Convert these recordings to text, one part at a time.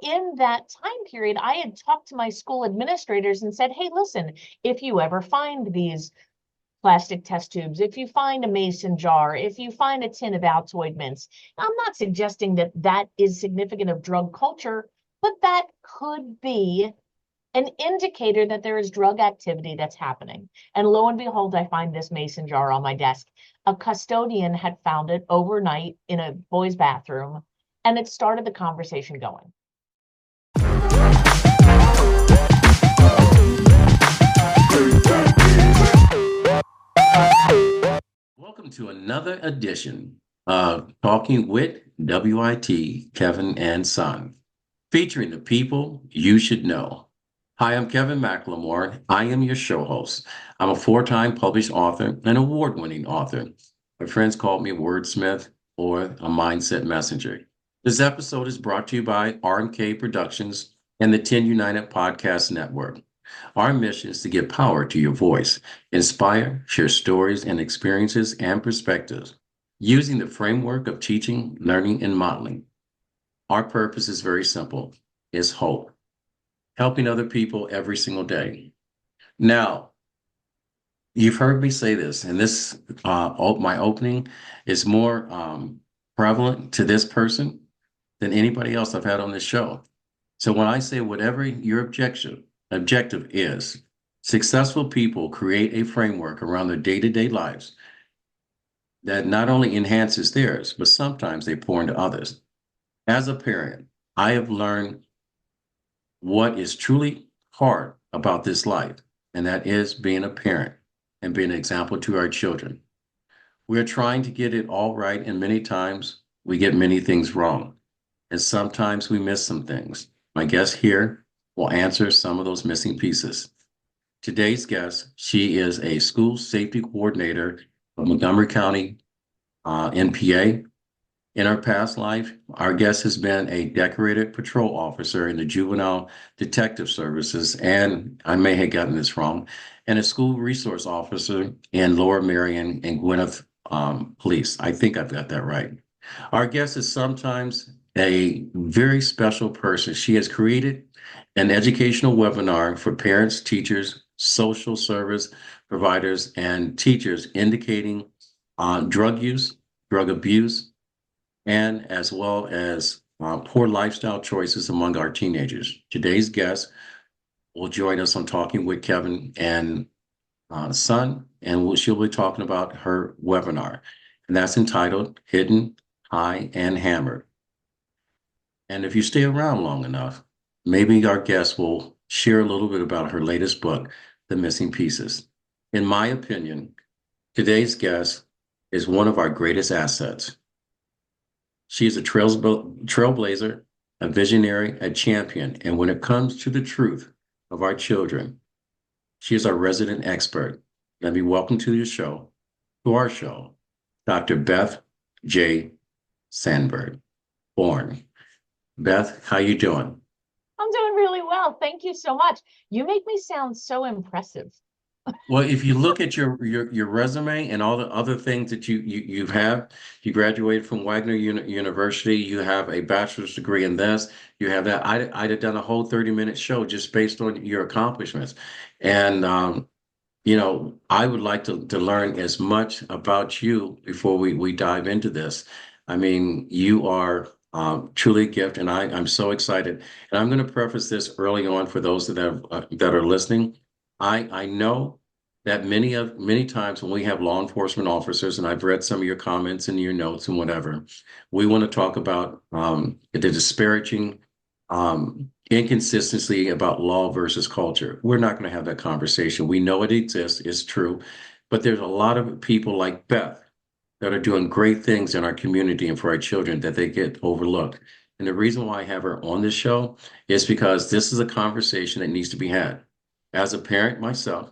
In that time period, I had talked to my school administrators and said, hey, listen, if you ever find these plastic test tubes, if you find a mason jar, if you find a tin of Altoid mints, I'm not suggesting that that is significant of drug culture, but that could be an indicator that there is drug activity that's happening. And lo and behold, I find this mason jar on my desk. A custodian had found it overnight in a boy's bathroom, and it started the conversation going. Welcome to another edition of Talking with WIT, Kevin and Son, featuring the people you should know. Hi, I'm Kevin McLemore. I am your show host. I'm a four-time published author and award-winning author. My friends call me a wordsmith or a mindset messenger. This episode is brought to you by RMK Productions and the 10 United Podcast Network. Our mission is to give power to your voice, inspire, share stories and experiences and perspectives using the framework of teaching, learning, and modeling. Our purpose is very simple. It's hope, helping other people every single day. Now, you've heard me say this, and this my opening is more prevalent to this person than anybody else I've had on this show. So when I say whatever your objective is, successful people create a framework around their day-to-day lives that not only enhances theirs, but sometimes they pour into others. As a parent, I have learned what is truly hard about this life, and that is being a parent and being an example to our children. We're trying to get it all right, and many times we get many things wrong, and sometimes we miss some things. My guest here will answer some of those missing pieces. Today's guest, she is a school safety coordinator of Montgomery County, NPA. In her past life, our guest has been a decorated patrol officer in the Juvenile Detective Services, and I may have gotten this wrong, and a school resource officer in Lower Merion and Gwinnett Police. I think I've got that right. Our guest is sometimes a very special person. She has created an educational webinar for parents, teachers, social service providers, and teachers indicating drug use, drug abuse, and as well as poor lifestyle choices among our teenagers. Today's guest will join us on Talking with Kevin and Son, and she'll be talking about her webinar, and that's entitled Hidden, High, and Hammered. And if you stay around long enough, maybe our guest will share a little bit about her latest book, The Missing Pieces. In my opinion, today's guest is one of our greatest assets. She is a trailblazer, a visionary, a champion, and when it comes to the truth of our children, she is our resident expert. Let me welcome to our show, Dr. Beth J. Sanborn. Beth, how you doing? I'm doing really well. Thank you so much. You make me sound so impressive. Well, if you look at your resume and all the other things that you have, you graduated from Wagner University, you have a bachelor's degree in this, you have that. I'd have done a whole 30-minute show just based on your accomplishments. And I would like to learn as much about you before we dive into this. I mean, you are truly a gift, and I'm so excited. And I'm going to preface this early on for those that are listening. I know that many times when we have law enforcement officers, and I've read some of your comments and your notes and whatever, we want to talk about the disparaging inconsistency about law versus culture. We're not going to have that conversation. We know it exists, it's true, but there's a lot of people like Beth that are doing great things in our community and for our children that they get overlooked. And the reason why I have her on this show is because this is a conversation that needs to be had. As a parent myself,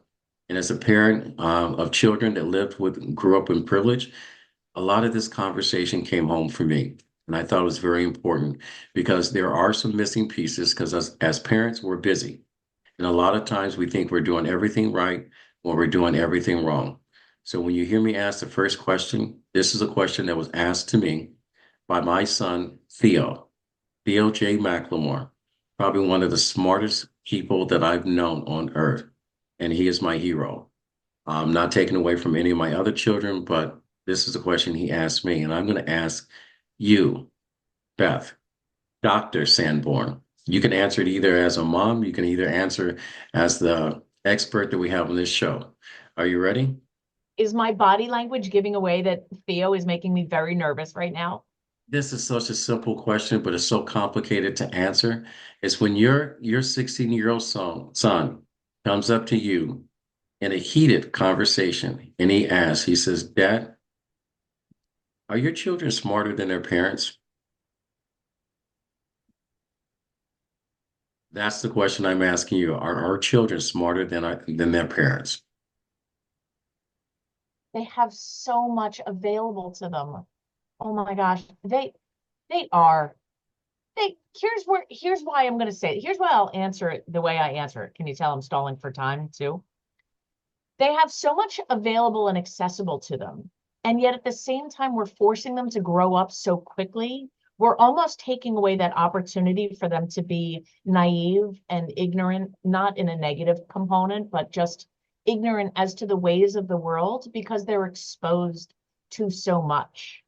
and as a parent of children that grew up in privilege, a lot of this conversation came home for me. And I thought it was very important because there are some missing pieces because as parents, we're busy. And a lot of times we think we're doing everything right when we're doing everything wrong. So when you hear me ask the first question, this is a question that was asked to me by my son, Theo. Theo J. McLemore, probably one of the smartest people that I've known on earth. And he is my hero. Not taken away from any of my other children, but this is a question he asked me. And I'm going to ask you, Beth, Dr. Sanborn. You can answer it either as a mom, you can either answer as the expert that we have on this show. Are you ready? Is my body language giving away that Theo is making me very nervous right now? This is such a simple question, but it's so complicated to answer. It's when your 16-year-old son comes up to you in a heated conversation and he says, Dad, are your children smarter than their parents? That's the question I'm asking you. Are our children smarter than their parents? They have so much available to them. Oh my gosh, they are. Here's why I'm going to say it. Here's why I'll answer it the way I answer it. Can you tell I'm stalling for time too? They have so much available and accessible to them. And yet at the same time, we're forcing them to grow up so quickly. We're almost taking away that opportunity for them to be naive and ignorant, not in a negative component, but just ignorant as to the ways of the world because they're exposed to so much.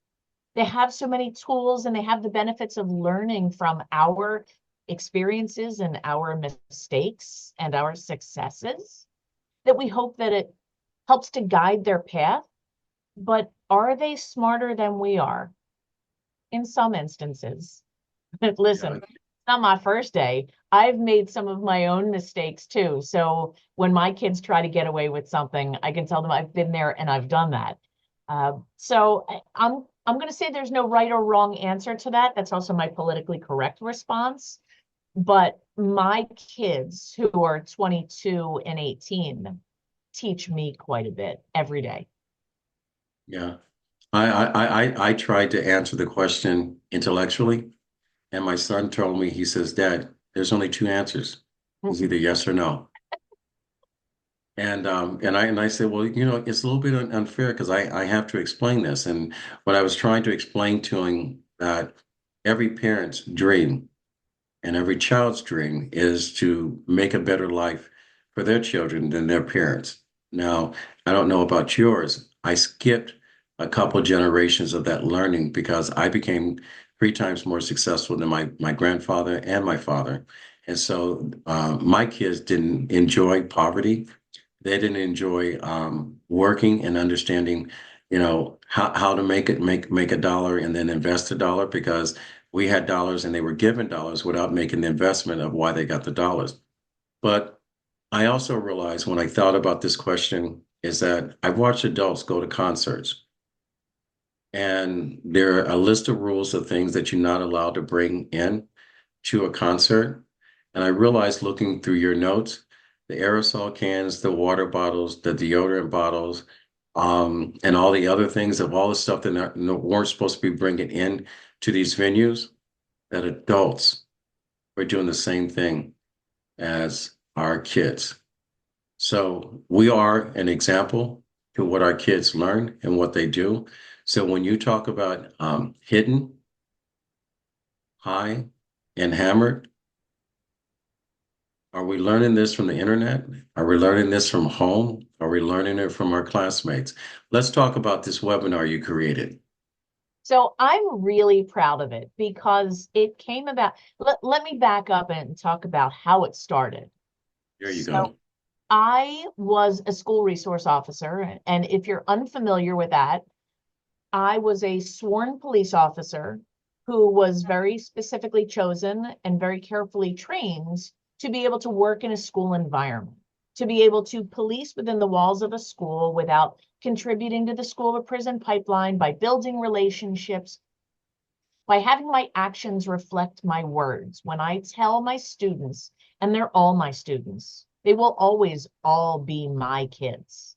They have so many tools and they have the benefits of learning from our experiences and our mistakes and our successes that we hope that it helps to guide their path. But are they smarter than we are? In some instances. Listen, Yeah. it's not my first day. I've made some of my own mistakes too. So when my kids try to get away with something, I can tell them I've been there and I've done that. I'm going to say there's no right or wrong answer to that. That's also my politically correct response. But my kids who are 22 and 18 teach me quite a bit every day. Yeah. I tried to answer the question intellectually, and my son told me, he says, Dad, there's only two answers. It's either yes or no. And I said, well, it's a little bit unfair because I have to explain this. And what I was trying to explain to him that every parent's dream and every child's dream is to make a better life for their children than their parents. Now, I don't know about yours. I skipped a couple generations of that learning because I became three times more successful than my grandfather and my father. And so my kids didn't enjoy poverty. They didn't enjoy working and understanding, how to make a dollar and then invest a dollar because we had dollars and they were given dollars without making the investment of why they got the dollars. But I also realized when I thought about this question is that I've watched adults go to concerts and there are a list of rules of things that you're not allowed to bring in to a concert. And I realized looking through your notes, the aerosol cans, the water bottles, the deodorant bottles, and all the other things of all the stuff that weren't supposed to be bringing in to these venues, that adults were doing the same thing as our kids. So we are an example to what our kids learn and what they do. So when you talk about hidden, high, and hammered, are we learning this from the internet? Are we learning this from home? Are we learning it from our classmates? Let's talk about this webinar you created. So I'm really proud of it because it came about. Let me back up and talk about how it started. There you So go. I was a school resource officer, and if you're unfamiliar with that, I was a sworn police officer who was very specifically chosen and very carefully trained to be able to work in a school environment, to be able to police within the walls of a school without contributing to the school to prison pipeline, by building relationships, by having my actions reflect my words. When I tell my students, and they're all my students, they will always all be my kids.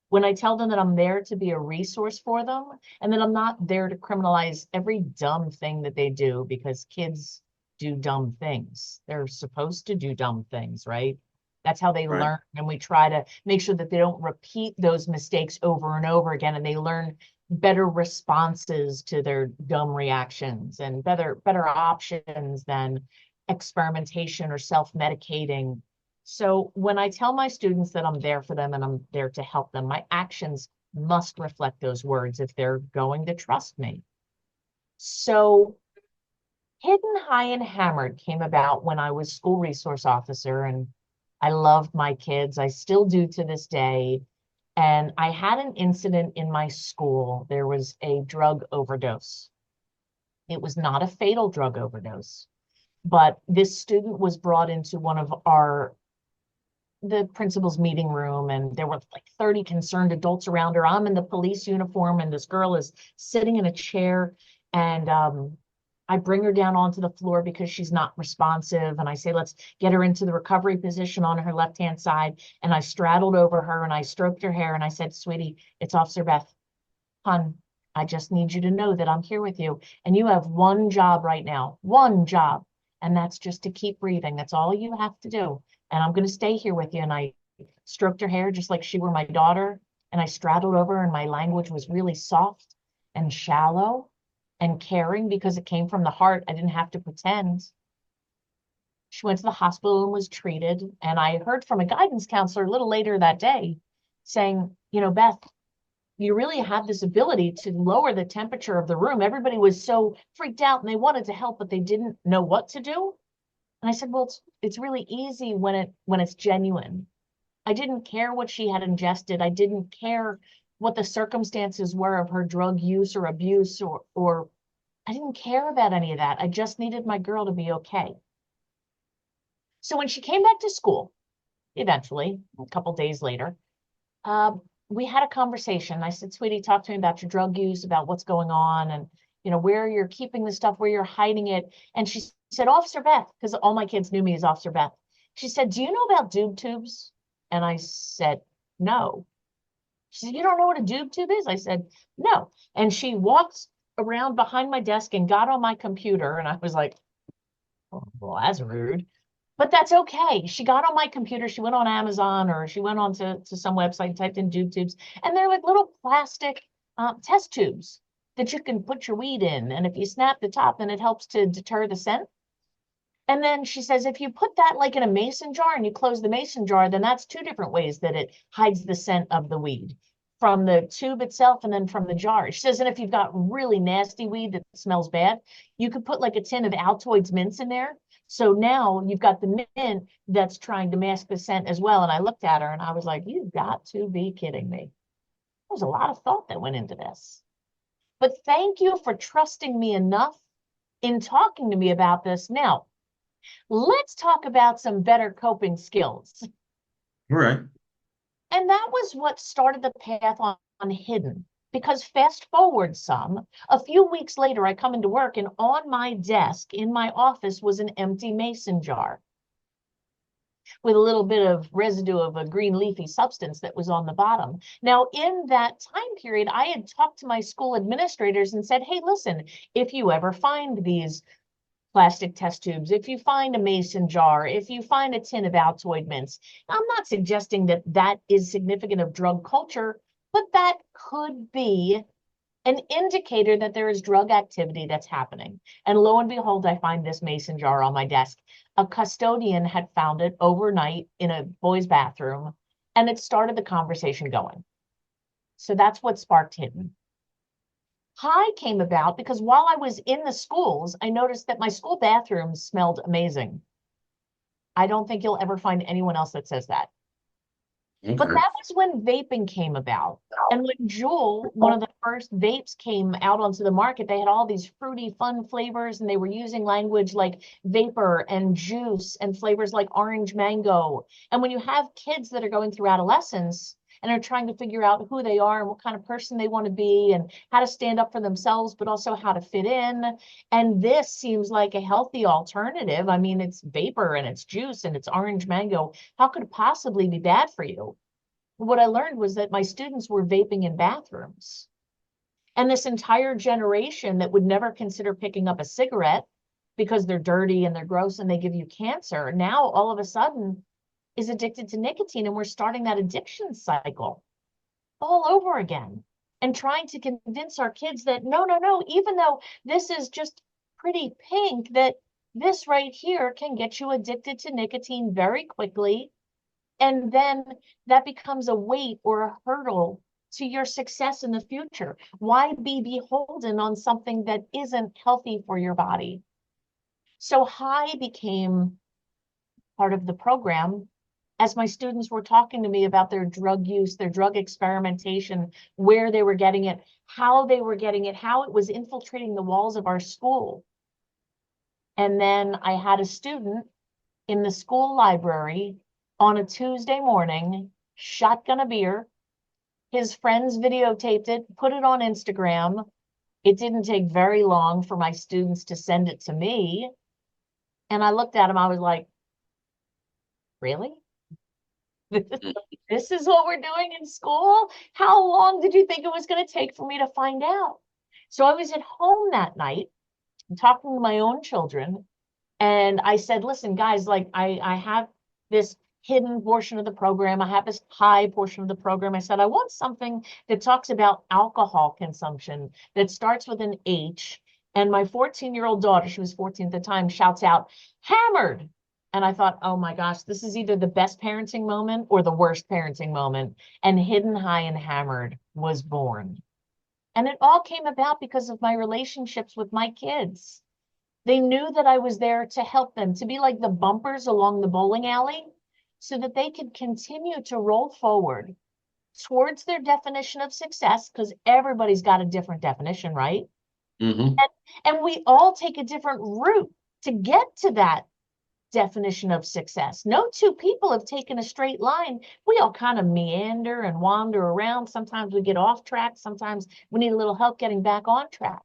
When I tell them that I'm there to be a resource for them and that I'm not there to criminalize every dumb thing that they do because kids do dumb things. They're supposed to do dumb things, right? That's how they Right. learn. And we try to make sure that they don't repeat those mistakes over and over again. And they learn better responses to their dumb reactions and better options than experimentation or self-medicating. So when I tell my students that I'm there for them and I'm there to help them, my actions must reflect those words if they're going to trust me. So Hidden High and Hammered came about when I was school resource officer, and I loved my kids. I still do to this day. And I had an incident in my school. There was a drug overdose. It was not a fatal drug overdose, but this student was brought into one of the principal's meeting room, and there were like 30 concerned adults around her. I'm in the police uniform, and this girl is sitting in a chair, and I bring her down onto the floor because she's not responsive, and I say, let's get her into the recovery position on her left-hand side, and I straddled over her, and I stroked her hair, and I said, sweetie, it's Officer Beth. Hun, I just need you to know that I'm here with you, and you have one job right now, one job, and that's just to keep breathing. That's all you have to do, and I'm going to stay here with you. And I stroked her hair just like she were my daughter, and I straddled over her, and my language was really soft and shallow and caring because it came from the heart. I didn't have to pretend. She went to the hospital and was treated, and I heard from a guidance counselor a little later that day saying, Beth, you really have this ability to lower the temperature of the room. Everybody was so freaked out and they wanted to help, but they didn't know what to do. And I said, well, it's really easy when it's genuine. I didn't care what she had ingested. I didn't care what the circumstances were of her drug use or abuse, or I didn't care about any of that. I just needed my girl to be okay. So when she came back to school, eventually, a couple days later, we had a conversation. I said, sweetie, talk to me about your drug use, about what's going on, and where you're keeping the stuff, where you're hiding it. And she said, Officer Beth, because all my kids knew me as Officer Beth. She said, do you know about doob tubes? And I said, no. She said, you don't know what a doob tube is? I said, no. And she walked around behind my desk and got on my computer. And I was like, oh, well, that's rude. But that's okay. She got on my computer. She went on Amazon, or she went on to some website, typed in doob tubes. And they're like little plastic test tubes that you can put your weed in. And if you snap the top, then it helps to deter the scent. And then she says, if you put that like in a mason jar and you close the mason jar, then that's two different ways that it hides the scent of the weed, from the tube itself and then from the jar. She says, and if you've got really nasty weed that smells bad, you could put like a tin of Altoids mints in there. So now you've got the mint that's trying to mask the scent as well. And I looked at her and I was like, you've got to be kidding me. There's a lot of thought that went into this. But thank you for trusting me enough in talking to me about this. Now, let's talk about some better coping skills. All right. And that was what started the path on Hidden. Because fast forward some, a few weeks later, I come into work, and on my desk in my office was an empty mason jar with a little bit of residue of a green leafy substance that was on the bottom. Now, in that time period, I had talked to my school administrators and said, hey, listen, if you ever find these plastic test tubes, if you find a mason jar, if you find a tin of Altoid mints, I'm not suggesting that that is significant of drug culture, but that could be an indicator that there is drug activity that's happening. And lo and behold, I find this mason jar on my desk. A custodian had found it overnight in a boy's bathroom, and it started the conversation going. So that's what sparked Hidden. High came about because while I was in the schools, I noticed that my school bathrooms smelled amazing. I don't think you'll ever find anyone else that says that. But Okay. that was when vaping came about. And when Juul, one of the first vapes, came out onto the market, they had all these fruity, fun flavors, and they were using language like vapor and juice and flavors like orange mango. And when you have kids that are going through adolescence and are trying to figure out who they are and what kind of person they want to be and how to stand up for themselves, but also how to fit in. And this seems like a healthy alternative. I mean, it's vapor and it's juice and it's orange mango. How could it possibly be bad for you? What I learned was that my students were vaping in bathrooms. And this entire generation that would never consider picking up a cigarette because they're dirty and they're gross and they give you cancer, now all of a sudden is addicted to nicotine, and we're starting that addiction cycle all over again and trying to convince our kids that no, no, no, even though this is just pretty pink, that this right here can get you addicted to nicotine very quickly. And then that becomes a weight or a hurdle to your success in the future. Why be beholden on something that isn't healthy for your body? So high became part of the program as my students were talking to me about their drug use, their drug experimentation, where they were getting it, how they were getting it, how it was infiltrating the walls of our school. And then I had a student in the school library on a Tuesday morning, shotgun a beer. His friends videotaped it, put it on Instagram. It didn't take very long for my students to send it to me. And I looked at him, I was like, really? This is what we're doing in school? How long did you think it was going to take for me to find out? So I was at home that night talking to my own children. And I said, listen, guys, like I have this hidden portion of the program. I have this high portion of the program. I said, I want something that talks about alcohol consumption that starts with an H. And my 14-year-old daughter, she was 14 at the time, shouts out, hammered. And I thought, oh my gosh, this is either the best parenting moment or the worst parenting moment. And Hidden High and Hammered was born. And it all came about because of my relationships with my kids. They knew that I was there to help them, to be like the bumpers along the bowling alley, so that they could continue to roll forward towards their definition of success, because everybody's got a different definition, right? Mm-hmm. And we all take a different route to get to that definition of success. No two people have taken a straight line. We all kind of meander and wander around. Sometimes we get off track. Sometimes we need a little help getting back on track.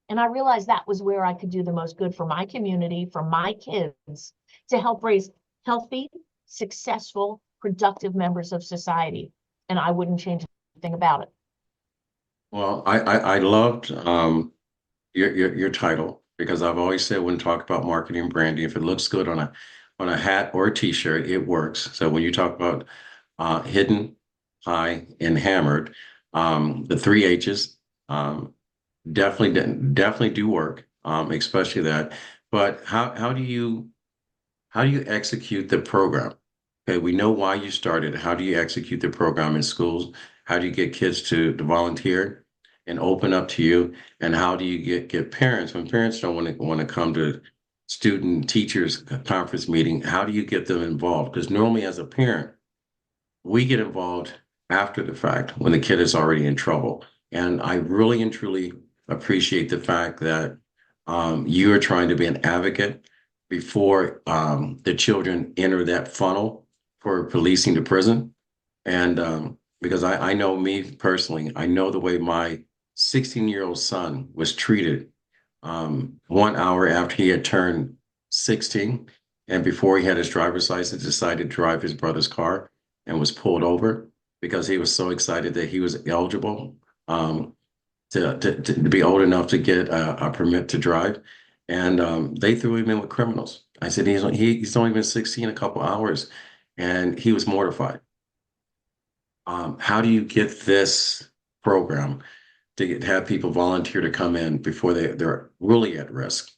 And I realized that was where I could do the most good for my community, for my kids, to help raise healthy, successful, productive members of society. And I wouldn't change a thing about it. Well, I loved your title because I've always said when talk about marketing and branding, if it looks good on a hat or a t-shirt, it works. So when you talk about hidden, high, and hammered, the three H's definitely do work, especially that. But how do you execute the program? Okay, we know why you started. How do you execute the program in schools? How do you get kids to volunteer and open up to you? And how do you get parents when parents don't want to come to student teachers conference meeting? How do you get them involved? Because normally as a parent, we get involved after the fact when the kid is already in trouble. And I really and truly appreciate the fact that you are trying to be an advocate before the children enter that funnel for policing the prison. And because I know me personally, I know the way my 16-year-old son was treated 1 hour after he had turned 16 and before he had his driver's license, decided to drive his brother's car and was pulled over because he was so excited that he was eligible to be old enough to get a permit to drive. And they threw him in with criminals. I said, he's only been 16 a couple hours, and he was mortified. How do you get this program to have people volunteer to come in before they're really at risk?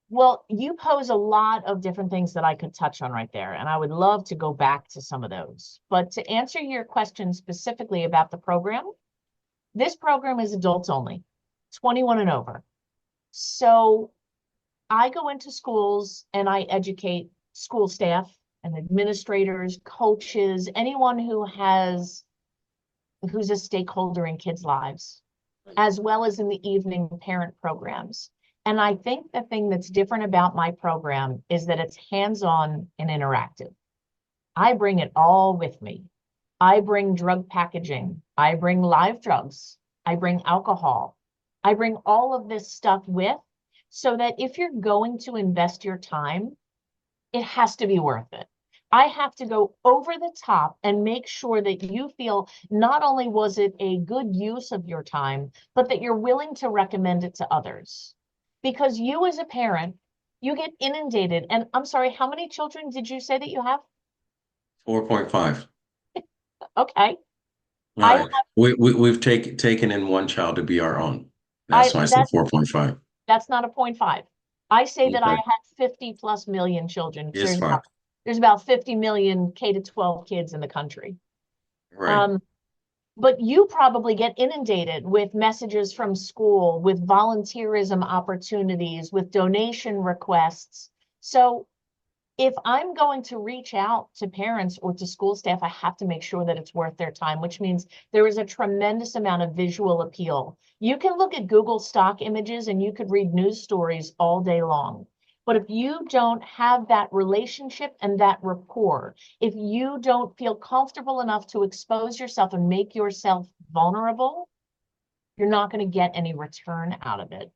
Well, you pose a lot of different things that I could touch on right there, and I would love to go back to some of those. But to answer your question specifically about the program, this program is adults only, 21 and over. So I go into schools and I educate school staff and administrators, coaches, anyone who's a stakeholder in kids' lives, as well as in the evening parent programs. And I think the thing that's different about my program is that it's hands-on and interactive. I bring it all with me. I bring drug packaging. I bring live drugs. I bring alcohol. I bring all of this stuff with, so that if you're going to invest your time, it has to be worth it. I have to go over the top and make sure that you feel not only was it a good use of your time, but that you're willing to recommend it to others. Because you as a parent You get inundated. And I'm sorry, how many children did you say that you have? 4.5. Okay. All I right. We've taken in one child to be our own. I That's why I said that 4.5. that's not a point five. I say that I Okay. had 50 plus million children because It's fine. there's about 50 million K to 12 kids in the country. Right. Um, but you probably get inundated with messages from school, with volunteerism opportunities, with donation requests. So if I'm going to reach out to parents or to school staff, I have to make sure that it's worth their time, which means there is a tremendous amount of visual appeal. You can look at Google stock images and you could read news stories all day long. But if you don't have that relationship and that rapport, if you don't feel comfortable enough to expose yourself and make yourself vulnerable, you're not going to get any return out of it.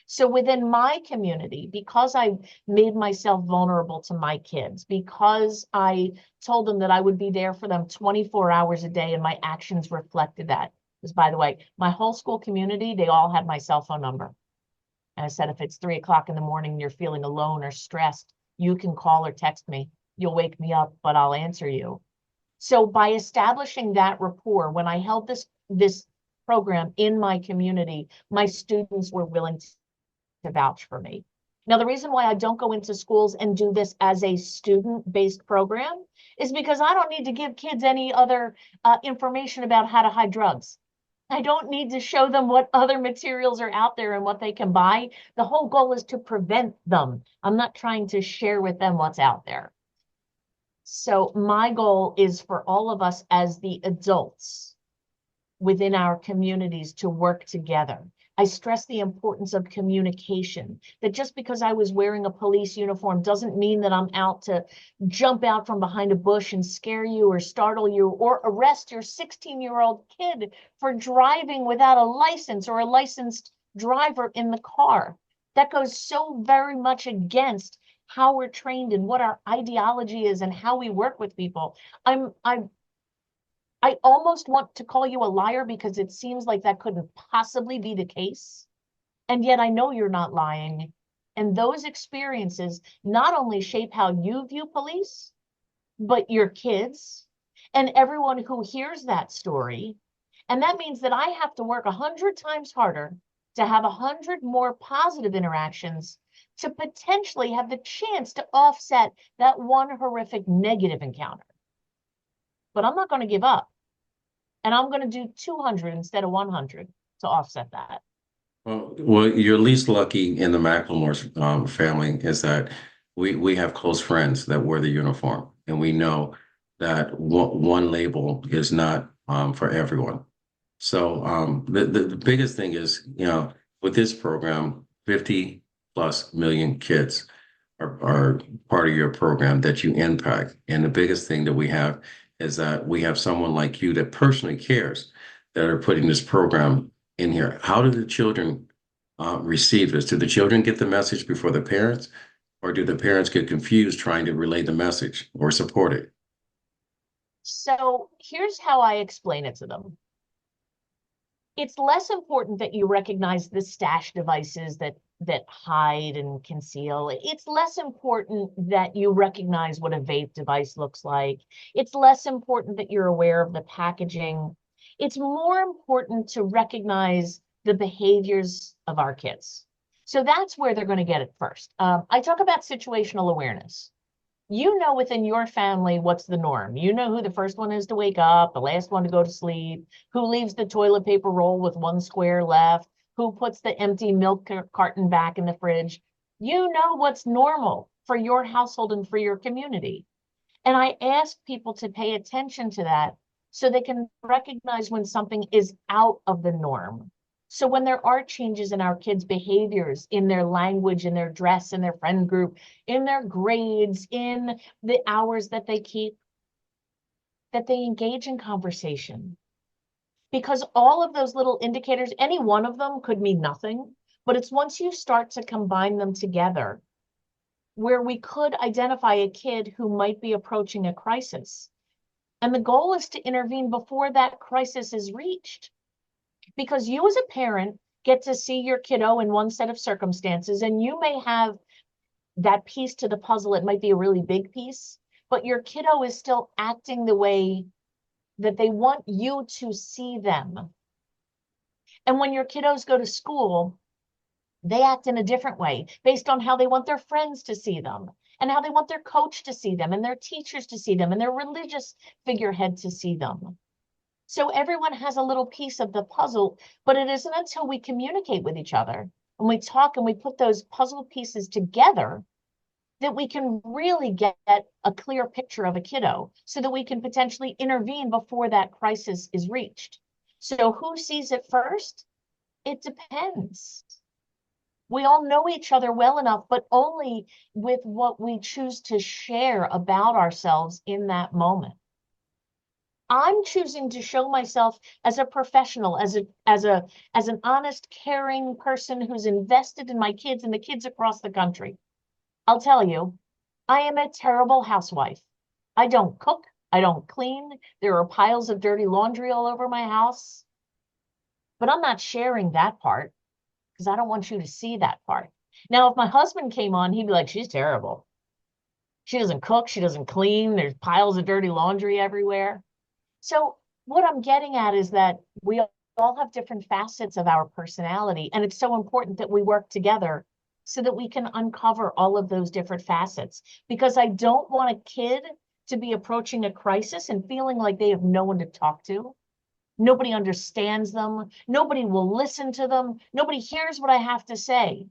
So within my community, because I made myself vulnerable to my kids, because I told them that I would be there for them 24 hours a day and my actions reflected that. Because by the way, my whole school community, they all had my cell phone number. And I said, if it's 3 o'clock in the morning, and you're feeling alone or stressed, you can call or text me. You'll wake me up, but I'll answer you. So by establishing that rapport, when I held this program in my community, my students were willing to vouch for me. Now, the reason why I don't go into schools and do this as a student-based program is because I don't need to give kids any other information about how to hide drugs. I don't need to show them what other materials are out there and what they can buy. The whole goal is to prevent them. I'm not trying to share with them what's out there. So my goal is for all of us as the adults within our communities to work together. I stress the importance of communication, that just because I was wearing a police uniform doesn't mean that I'm out to jump out from behind a bush and scare you or startle you or arrest your 16-year-old kid for driving without a license or a licensed driver in the car. That goes so very much against how we're trained and what our ideology is and how we work with people. I almost want to call you a liar because it seems like that couldn't possibly be the case. And yet I know you're not lying. And those experiences not only shape how you view police, but your kids and everyone who hears that story. And that means that I have to work 100 times harder to have 100 more positive interactions to potentially have the chance to offset that one horrific negative encounter. But I'm not going to give up. And I'm going to do 200 instead of 100 to offset that. Well, you're least lucky in the McLemore family is that we have close friends that wear the uniform, and we know that one label is not for everyone. So the biggest thing is, with this program, 50 plus million kids are part of your program that you impact. And the biggest thing that we have is that we have someone like you that personally cares that are putting this program in here. How do the children receive this? Do the children get the message before the parents, or do the parents get confused trying to relay the message or support it? So here's how I explain it to them. It's less important that you recognize the stash devices that hide and conceal. It's less important that you recognize what a vape device looks like. It's less important that you're aware of the packaging. It's more important to recognize the behaviors of our kids. So that's where they're going to get it first. I talk about situational awareness. You know within your family what's the norm. You know who the first one is to wake up, the last one to go to sleep, who leaves the toilet paper roll with one square left, who puts the empty milk carton back in the fridge. You know what's normal for your household and for your community. And I ask people to pay attention to that so they can recognize when something is out of the norm. So when there are changes in our kids' behaviors, in their language, in their dress, in their friend group, in their grades, in the hours that they keep, that they engage in conversation. Because all of those little indicators, any one of them could mean nothing, but it's once you start to combine them together where we could identify a kid who might be approaching a crisis. And the goal is to intervene before that crisis is reached. Because you as a parent get to see your kiddo in one set of circumstances, and you may have that piece to the puzzle. It might be a really big piece, but your kiddo is still acting the way that they want you to see them. And when your kiddos go to school, they act in a different way based on how they want their friends to see them and how they want their coach to see them and their teachers to see them and their religious figurehead to see them. So everyone has a little piece of the puzzle, but it isn't until we communicate with each other and we talk and we put those puzzle pieces together that we can really get a clear picture of a kiddo so that we can potentially intervene before that crisis is reached. So who sees it first? It depends. We all know each other well enough, but only with what we choose to share about ourselves in that moment. I'm choosing to show myself as a professional, as an honest, caring person who's invested in my kids and the kids across the country. I'll tell you, I am a terrible housewife. I don't cook, I don't clean. There are piles of dirty laundry all over my house. But I'm not sharing that part because I don't want you to see that part. Now, if my husband came on, he'd be like, she's terrible. She doesn't cook, she doesn't clean, there's piles of dirty laundry everywhere. So what I'm getting at is that we all have different facets of our personality, and it's so important that we work together so that we can uncover all of those different facets. Because I don't want a kid to be approaching a crisis and feeling like they have no one to talk to. Nobody understands them. Nobody will listen to them. Nobody hears what I have to say.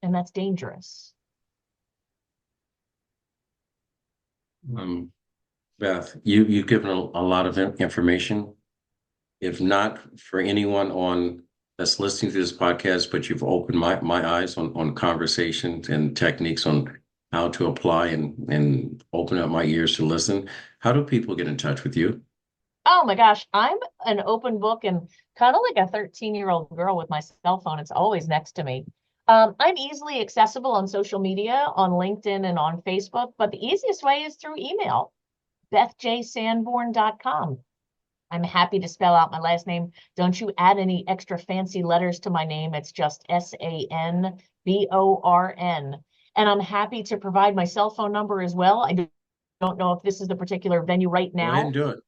And that's dangerous. Beth, you've given a lot of information. If not for anyone on that's listening to this podcast, but you've opened my eyes on conversations and techniques on how to apply and open up my ears to listen. How do people get in touch with you? Oh my gosh, I'm an open book and kind of like a 13-year-old girl with my cell phone. It's always next to me. I'm easily accessible on social media, on LinkedIn and on Facebook, but the easiest way is through email, bethjsanborn.com. I'm happy to spell out my last name. Don't you add any extra fancy letters to my name. It's just Sanborn. And I'm happy to provide my cell phone number as well. I don't know if this is the particular venue right Go ahead and now. do it.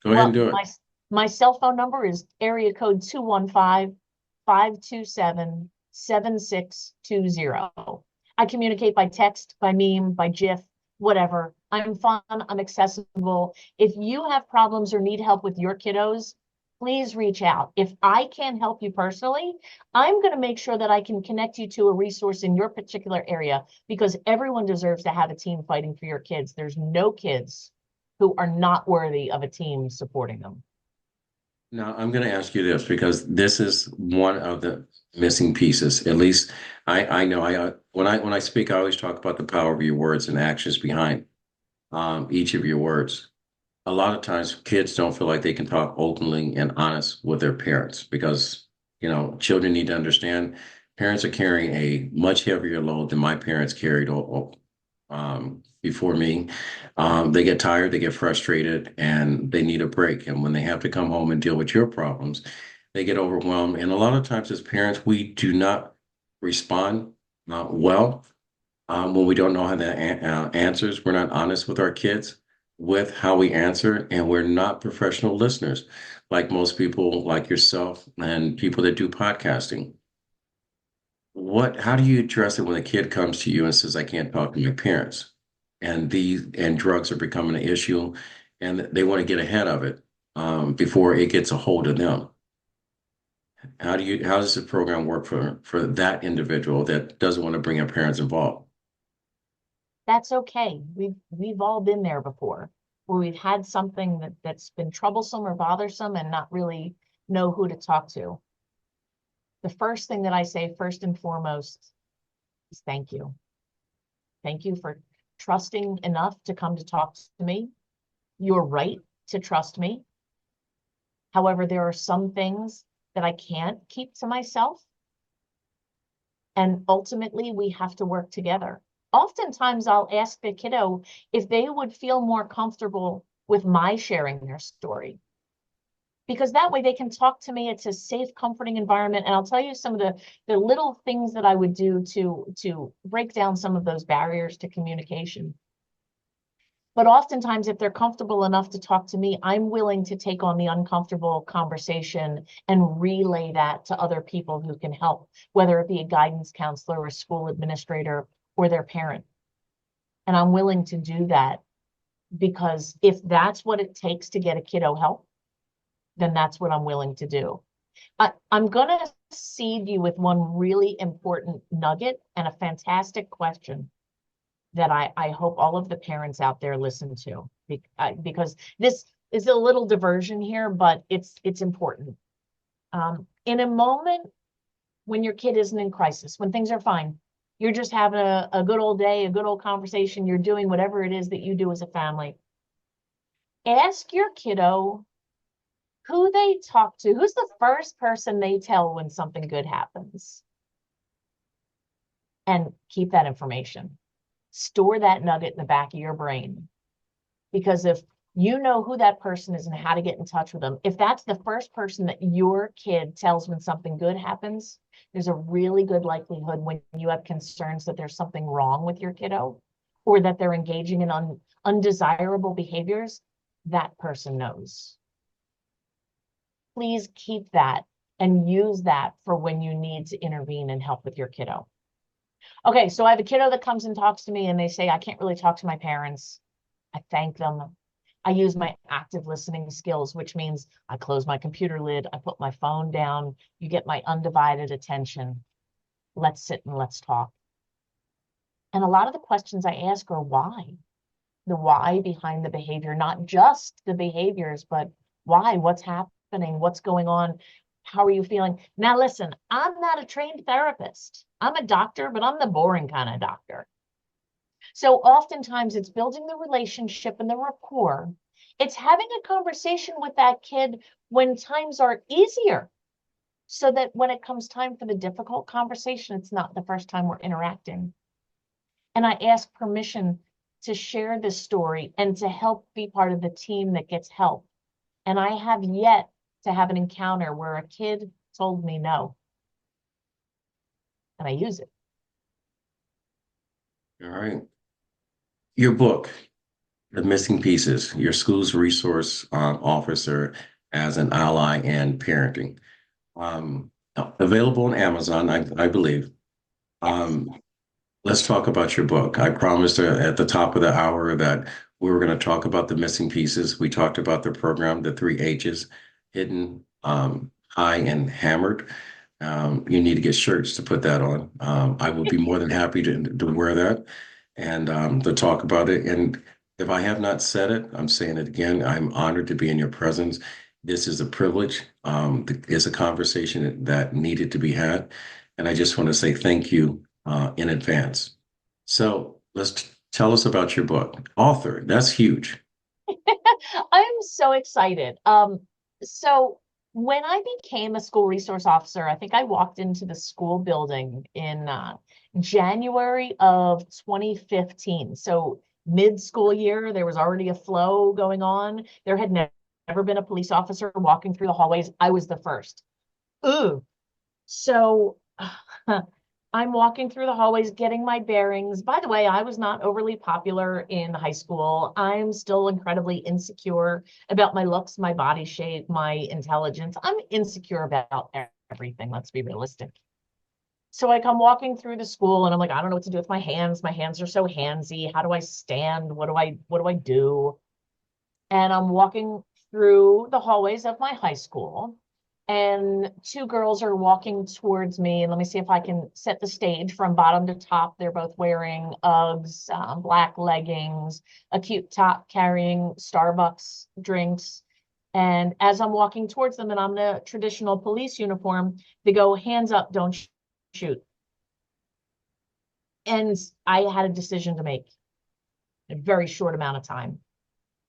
Go ahead and Well, do it. my cell phone number is area code 215-527-7620. I communicate by text, by meme, by GIF, whatever. I'm fun, I'm accessible. If you have problems or need help with your kiddos, please reach out. If I can't help you personally, I'm going to make sure that I can connect you to a resource in your particular area because everyone deserves to have a team fighting for your kids. There's no kids who are not worthy of a team supporting them. Now, I'm going to ask you this because this is one of the missing pieces. At least I know when I speak, I always talk about the power of your words and actions behind each of your words. A lot of times, kids don't feel like they can talk openly and honest with their parents because children need to understand parents are carrying a much heavier load than my parents carried before me. They get tired, they get frustrated, and they need a break. And when they have to come home and deal with your problems, they get overwhelmed. And a lot of times, as parents, we do not respond well when we don't know how that answers. We're not honest with our kids with how we answer, and we're not professional listeners like most people, like yourself, and people that do podcasting. How do you address it when a kid comes to you and says, I can't talk to my parents and drugs are becoming an issue and they want to get ahead of it before it gets a hold of them? How does the program work for that individual that doesn't want to bring their parents involved? That's okay. We've all been there before, where we've had something that's been troublesome or bothersome and not really know who to talk to. The first thing that I say, first and foremost, is thank you. Thank you for trusting enough to come to talk to me. You're right to trust me. However, there are some things that I can't keep to myself. And ultimately, we have to work together. Oftentimes, I'll ask the kiddo if they would feel more comfortable with my sharing their story. because that way they can talk to me. It's a safe, comforting environment. And I'll tell you some of the little things that I would do to break down some of those barriers to communication. But oftentimes, if they're comfortable enough to talk to me, I'm willing to take on the uncomfortable conversation and relay that to other people who can help, whether it be a guidance counselor or a school administrator or their parent. And I'm willing to do that because if that's what it takes to get a kiddo help, then that's what I'm willing to do. I'm going to seed you with one really important nugget and a fantastic question that I hope all of the parents out there listen to, because this is a little diversion here, but it's important. In a moment when your kid isn't in crisis, when things are fine, you're just having a good old day, a good old conversation, you're doing whatever it is that you do as a family. Ask your kiddo who they talk to. Who's the first person they tell when something good happens? And keep that information. Store that nugget in the back of your brain. Because if you know who that person is and how to get in touch with them, if that's the first person that your kid tells when something good happens, there's a really good likelihood when you have concerns that there's something wrong with your kiddo or that they're engaging in undesirable behaviors, that person knows. Please keep that and use that for when you need to intervene and help with your kiddo. Okay, so I have a kiddo that comes and talks to me and they say, I can't really talk to my parents. I thank them. I use my active listening skills, which means I close my computer lid, I put my phone down, you get my undivided attention. Let's sit and let's talk. And a lot of the questions I ask are why? The why behind the behavior, not just the behaviors, but why, what's happening, what's going on, how are you feeling? Now, listen, I'm not a trained therapist. I'm a doctor, but I'm the boring kind of doctor. So oftentimes it's building the relationship and the rapport. It's having a conversation with that kid when times are easier, so that when it comes time for the difficult conversation, it's not the first time we're interacting. And I ask permission to share this story and to help be part of the team that gets help. And I have yet to have an encounter where a kid told me no. And I use it. All right. Your book, The Missing Pieces, your school's resource officer as an ally and parenting. Available on Amazon, I believe. Let's talk about your book. I promised at the top of the hour that we were going to talk about the missing pieces. We talked about the program, the three H's, hidden, high, and hammered. You need to get shirts to put that on. I will be more than happy to wear that and to talk about it. And if I have not said it, I'm saying it again. I'm honored to be in your presence. This is a privilege. It's a conversation that needed to be had. And I just want to say thank you in advance. So let's tell us about your book. Author, that's huge. I'm so excited. So when I became a school resource officer, I think I walked into the school building in January of 2015. So mid-school year, there was already a flow going on. There had never been a police officer walking through the hallways. I was the first. Ooh. So I'm walking through the hallways, getting my bearings. By the way, I was not overly popular in high school. I'm still incredibly insecure about my looks, my body shape, my intelligence. I'm insecure about everything. Let's be realistic. So I come walking through the school and I'm like, I don't know what to do with my hands. My hands are so handsy. How do I stand? What do I do? And I'm walking through the hallways of my high school. And two girls are walking towards me. And let me see if I can set the stage from bottom to top. They're both wearing Uggs, black leggings, a cute top, carrying Starbucks drinks. And as I'm walking towards them, and I'm in a traditional police uniform, they go, hands up, don't shoot. And I had a decision to make in a very short amount of time.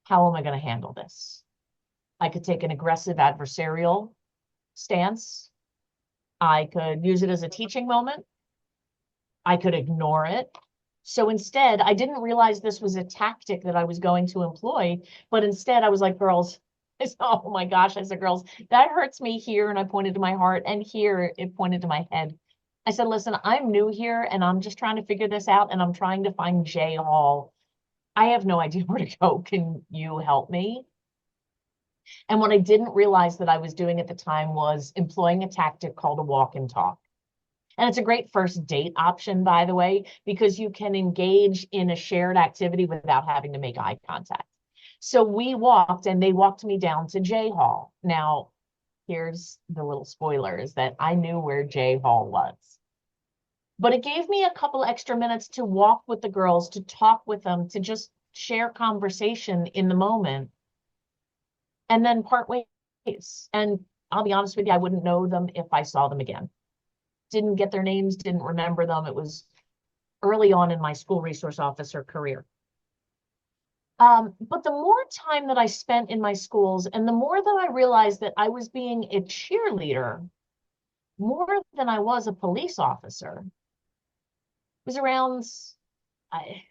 How am I going to handle this? I could take an aggressive adversarial stance. I could use it as a teaching moment. I could ignore it. So instead, I didn't realize this was a tactic that I was going to employ, but instead I was like, girls, I said, oh my gosh. I said, girls, that hurts me here. And I pointed to my heart, and here it pointed to my head. I said, listen, I'm new here and I'm just trying to figure this out and I'm trying to find Jay Hall. I have no idea where to go. Can you help me? And what I didn't realize that I was doing at the time was employing a tactic called a walk and talk. And it's a great first date option, by the way, because you can engage in a shared activity without having to make eye contact. So we walked and they walked me down to J Hall. Now, here's the little spoiler is that I knew where J Hall was. But it gave me a couple extra minutes to walk with the girls, to talk with them, to just share conversation in the moment, and then part ways. And I'll be honest with you, I wouldn't know them if I saw them again. Didn't get their names, didn't remember them. It was early on in my school resource officer career. But the more time that I spent in my schools and the more that I realized that I was being a cheerleader more than I was a police officer, it was around, I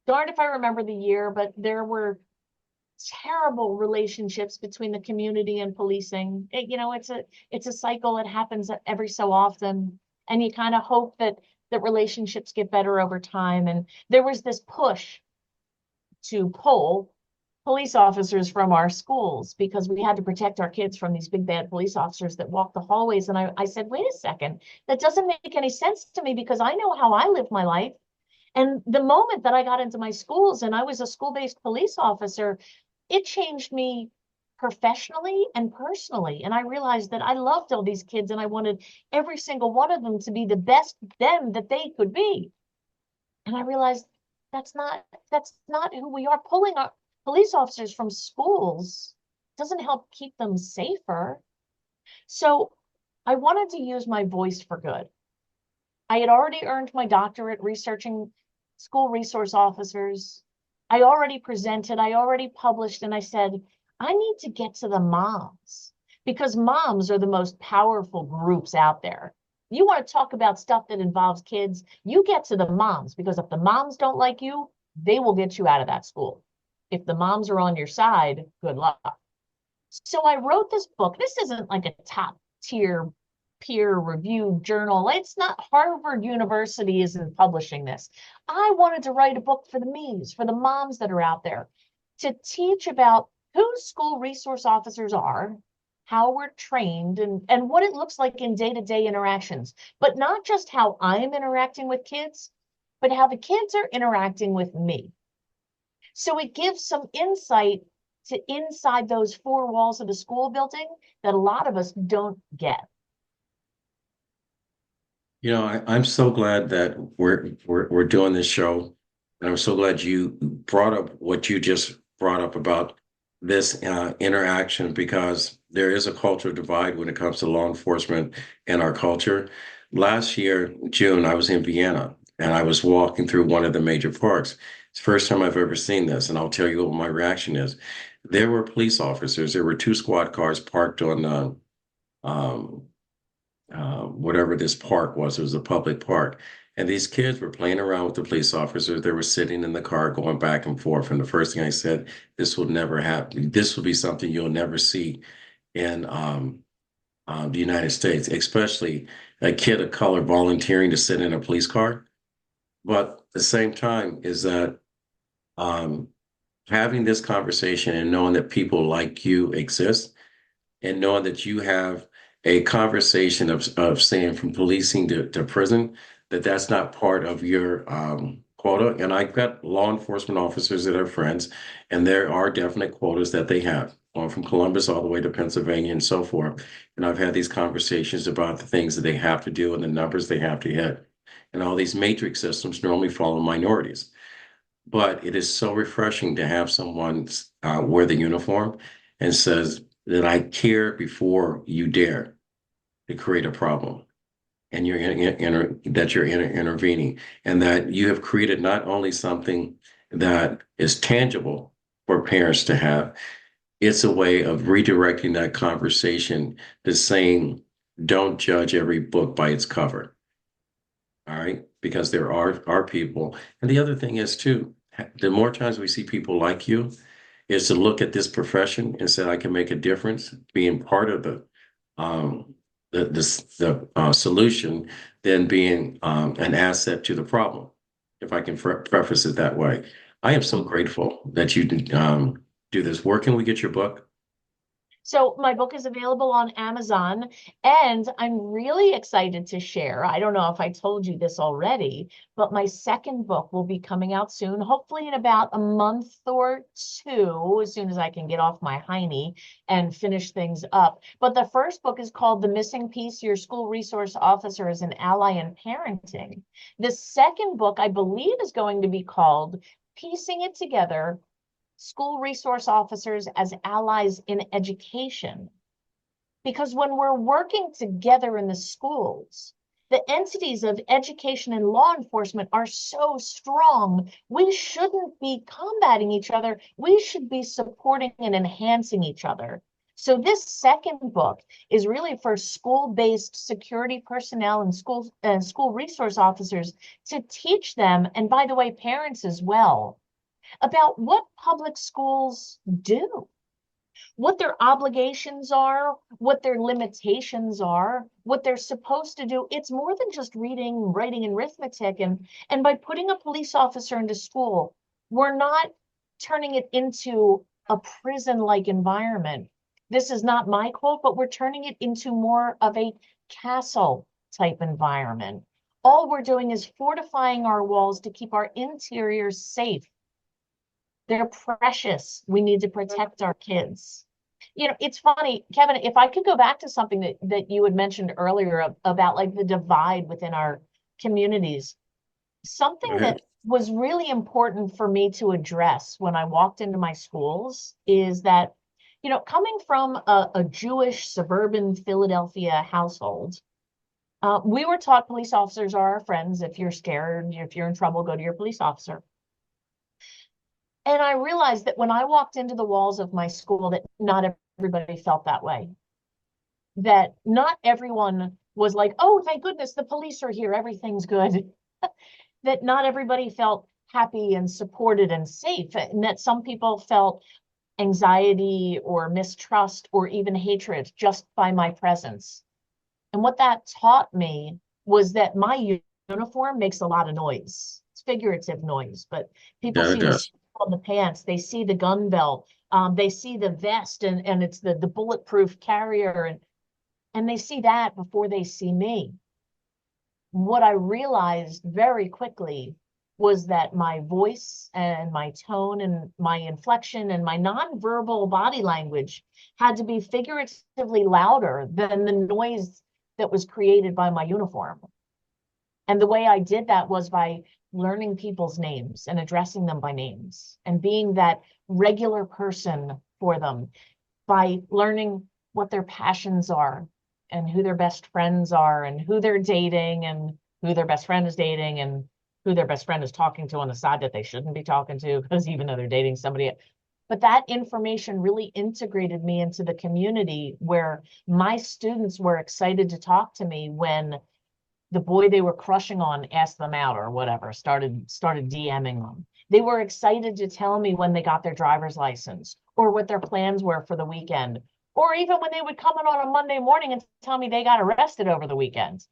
darned if I remember the year, but there were terrible relationships between the community and policing. It's a cycle. It happens every so often, and you kind of hope that relationships get better over time. And there was this push to pull police officers from our schools because we had to protect our kids from these big bad police officers that walk the hallways. And I said, wait a second, that doesn't make any sense to me because I know how I live my life. And the moment that I got into my schools and I was a school-based police officer, it changed me professionally and personally. And I realized that I loved all these kids and I wanted every single one of them to be the best them that they could be. And I realized that's not who we are. Pulling our police officers from schools doesn't help keep them safer. So I wanted to use my voice for good. I had already earned my doctorate researching school resource officers. I already presented, I already published, and I said, I need to get to the moms because moms are the most powerful groups out there. You want to talk about stuff that involves kids, you get to the moms because if the moms don't like you, they will get you out of that school. If the moms are on your side, good luck. So I wrote this book. This isn't like a top tier peer reviewed journal. It's not Harvard University isn't publishing this. I wanted to write a book for the me's, for the moms that are out there, to teach about who school resource officers are, how we're trained, and what it looks like in day-to-day interactions. But not just how I'm interacting with kids, but how the kids are interacting with me. So it gives some insight to inside those four walls of the school building that a lot of us don't get. I'm so glad that we're doing this show, and I'm so glad you brought up what you just brought up about this interaction because there is a cultural divide when it comes to law enforcement and our culture. Last year, June, I was in Vienna and I was walking through one of the major parks. It's the first time I've ever seen this, and I'll tell you what my reaction is. There were police officers. There were two squad cars parked on um, whatever this park was. It was a public park. And these kids were playing around with the police officers. They were sitting in the car going back and forth. And the first thing I said, this will never happen. This will be something you'll never see in the United States, especially a kid of color volunteering to sit in a police car. But at the same time is that um, having this conversation and knowing that people like you exist and knowing that you have a conversation of saying from policing to prison, that's not part of your quota. And I've got law enforcement officers that are friends, and there are definite quotas that they have, going from Columbus all the way to Pennsylvania and so forth. And I've had these conversations about the things that they have to do and the numbers they have to hit. And all these matrix systems normally follow minorities. But it is so refreshing to have someone wear the uniform and says that I care before you dare to create a problem, and that you're intervening, and that you have created not only something that is tangible for parents to have, it's a way of redirecting that conversation to saying, don't judge every book by its cover. All right, because there are people, and the other thing is too, the more times we see people like you, is to look at this profession and say, I can make a difference, being part of um, the solution, than being an asset to the problem, if I can preface it that way. I am so grateful that you do this. Where can we get your book? So my book is available on Amazon, and I'm really excited to share. I don't know if I told you this already, but my second book will be coming out soon, hopefully in about a month or two, as soon as I can get off my hiney and finish things up. But the first book is called The Missing Piece: Your School Resource Officer as an Ally in Parenting. The second book, I believe, is going to be called Piecing It Together: School Resource Officers as Allies in Education. Because when we're working together in the schools, the entities of education and law enforcement are so strong. We shouldn't be combating each other. We should be supporting and enhancing each other. So this second book is really for school-based security personnel and school resource officers, to teach them, and by the way, parents as well, about what public schools do, what their obligations are, what their limitations are, what they're supposed to do. It's more than just reading, writing, and arithmetic. And by putting a police officer into school, we're not turning it into a prison-like environment. This is not my quote, but we're turning it into more of a castle type environment. All we're doing is fortifying our walls to keep our interiors safe. They're precious. We need to protect our kids. You know, it's funny, Kevin, if I could go back to something that you had mentioned earlier about like the divide within our communities, Go something ahead. that was really important for me to address when I walked into my schools is that, you know, coming from a Jewish suburban Philadelphia household, we were taught police officers are our friends. If you're scared, if you're in trouble, go to your police officer. And I realized that when I walked into the walls of my school, that not everybody felt that way. That not everyone was like, oh, thank goodness the police are here, everything's good. That not everybody felt happy and supported and safe. And that some people felt anxiety or mistrust or even hatred just by my presence. And what that taught me was that my uniform makes a lot of noise. It's figurative noise, but people Yeah, it see the does. strap on the pants, they see the gun belt, they see the vest, and it's the bulletproof carrier, and they see that before they see me. What I realized very quickly was that my voice and my tone and my inflection and my nonverbal body language had to be figuratively louder than the noise that was created by my uniform. And the way I did that was by learning people's names and addressing them by names and being that regular person for them, by learning what their passions are and who their best friends are and who they're dating and who their best friend is dating and who their best friend is talking to on the side that they shouldn't be talking to, because even though they're dating somebody. But that information really integrated me into the community, where my students were excited to talk to me when the boy they were crushing on asked them out or whatever, started DMing them. They were excited to tell me when they got their driver's license or what their plans were for the weekend, or even when they would come in on a Monday morning and tell me they got arrested over the weekend.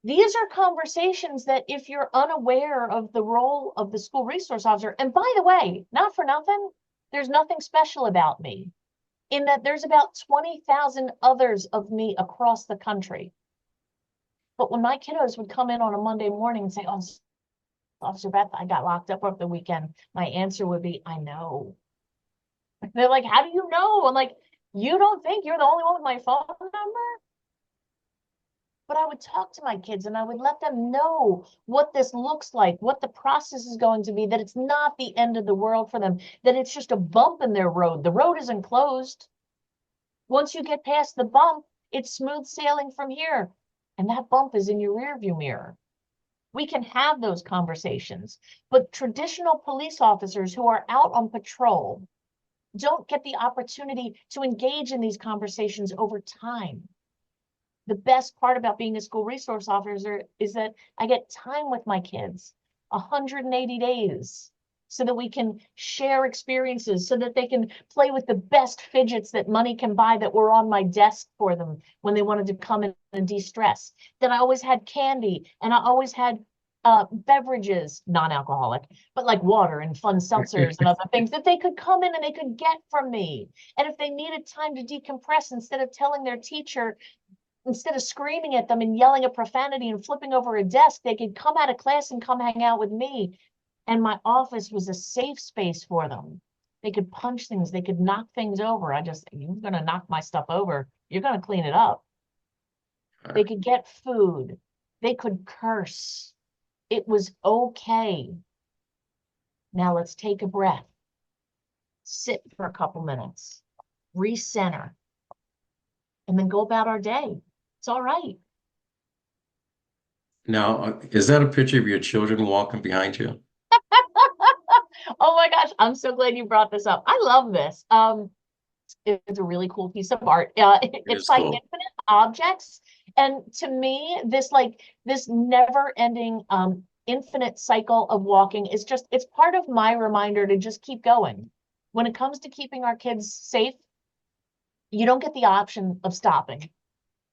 These are conversations that, if you're unaware of the role of the school resource officer, and by the way, not for nothing, there's nothing special about me, in that there's about 20,000 others of me across the country. But when my kiddos would come in on a Monday morning and say, oh, Officer Beth, I got locked up over the weekend, my answer would be, I know. They're like, how do you know? I'm like, you don't think you're the only one with my phone number? But I would talk to my kids and I would let them know what this looks like, what the process is going to be, that it's not the end of the world for them, that it's just a bump in their road. The road isn't closed. Once you get past the bump, it's smooth sailing from here. And that bump is in your rearview mirror. We can have those conversations, but traditional police officers who are out on patrol don't get the opportunity to engage in these conversations over time. The best part about being a school resource officer is that I get time with my kids, 180 days, so that we can share experiences, so that they can play with the best fidgets that money can buy that were on my desk for them when they wanted to come in and de-stress. That I always had candy, and I always had beverages, non-alcoholic, but like water and fun seltzers and other things that they could come in and they could get from me. And if they needed time to decompress, instead of telling their teacher, instead of screaming at them and yelling a profanity and flipping over a desk, they could come out of class and come hang out with me. And my office was a safe space for them. They could punch things, they could knock things over. You're going to knock my stuff over, you're going to clean it up. They could get food, they could curse. It was okay. Now let's take a breath, sit for a couple minutes, recenter, and then go about our day. It's all right. Now, is that a picture of your children walking behind you? Oh my gosh, I'm so glad you brought this up. I love this. It's a really cool piece of art. It's It's by cool. Infinite Objects. And to me, this never-ending infinite cycle of walking is just, it's part of my reminder to just keep going. When it comes to keeping our kids safe, you don't get the option of stopping.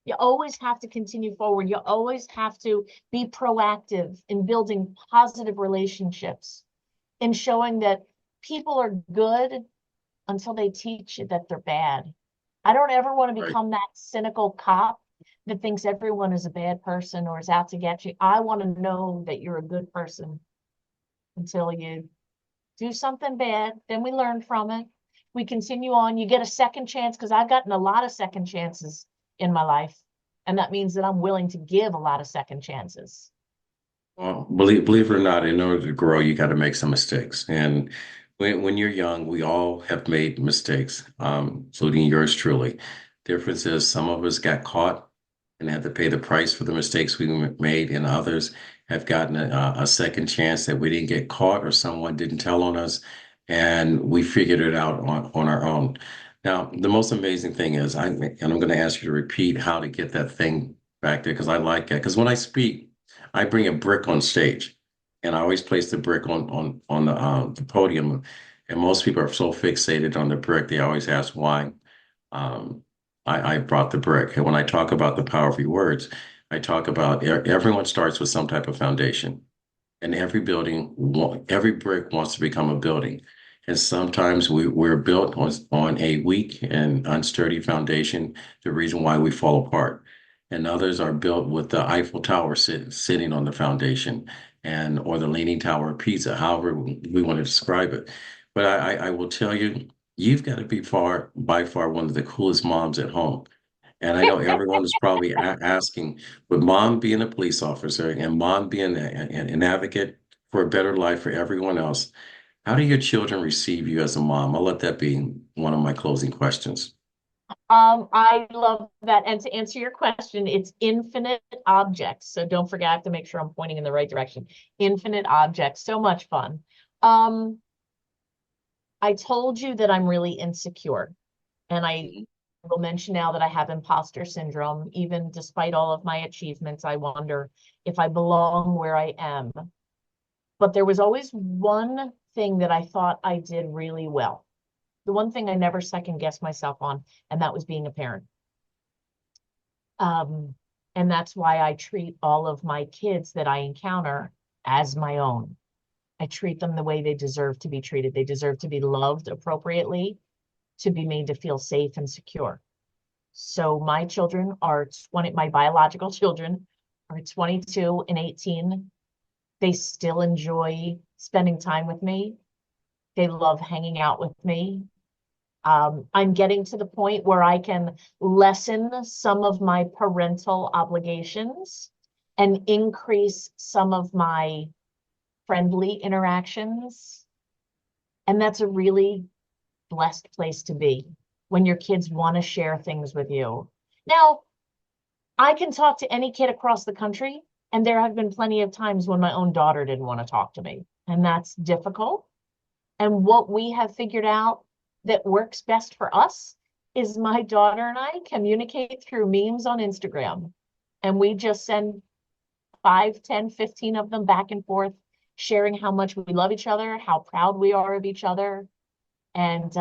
You always have to continue forward. You always have to be proactive in building positive relationships and showing that people are good until they teach you that they're bad. I don't ever want to Right. become that cynical cop that thinks everyone is a bad person or is out to get you. I want to know that you're a good person until you do something bad. Then we learn from it. We continue on. You get a second chance, because I've gotten a lot of second chances in my life. And that means that I'm willing to give a lot of second chances. Well, believe it or not, in order to grow, you got to make some mistakes. And when you're young, we all have made mistakes, including yours truly. Difference is some of us got caught and had to pay the price for the mistakes we made, and others have gotten a second chance that we didn't get caught or someone didn't tell on us, and we figured it out on our own. Now, the most amazing thing is, and I'm going to ask you to repeat how to get that thing back there because I like it. Because when I speak, I bring a brick on stage, and I always place the brick on the podium. And most people are so fixated on the brick, they always ask why. Um, I brought the brick, and when I talk about the power of your words, I talk about everyone starts with some type of foundation, and every brick wants to become a building. And sometimes we're built on a weak and unsturdy foundation, the reason why we fall apart. And others are built with the Eiffel Tower sitting on the foundation, and or the Leaning Tower of Pisa, however we want to describe it. But I will tell you, you've got to be by far one of the coolest moms at home. And I know everyone is probably asking, with mom being a police officer and mom being an advocate for a better life for everyone else, how do your children receive you as a mom? I'll let that be one of my closing questions. I love that. And to answer your question, it's Infinite Objects. So don't forget, I have to make sure I'm pointing in the right direction. Infinite Objects, so much fun. Um, I told you that I'm really insecure, and I Mhm. will mention now that I have imposter syndrome. Even despite all of my achievements, I wonder if I belong where I am. But there was always one thing that I thought I did really well. The one thing I never second guessed myself on, and that was being a parent. Um, and that's why I treat all of my kids that I encounter as my own. I treat them the way they deserve to be treated. They deserve to be loved appropriately, to be made to feel safe and secure. So my children are 20, my biological children are 22 and 18. They still enjoy spending time with me. They love hanging out with me. I'm getting to the point where I can lessen some of my parental obligations and increase some of my friendly interactions. And that's a really blessed place to be when your kids want to share things with you. Now, I can talk to any kid across the country, and there have been plenty of times when my own daughter didn't want to talk to me, and that's difficult. And what we have figured out that works best for us is my daughter and I communicate through memes on Instagram. And we just send 5, 10, 15 of them back and forth, sharing how much we love each other, how proud we are of each other. And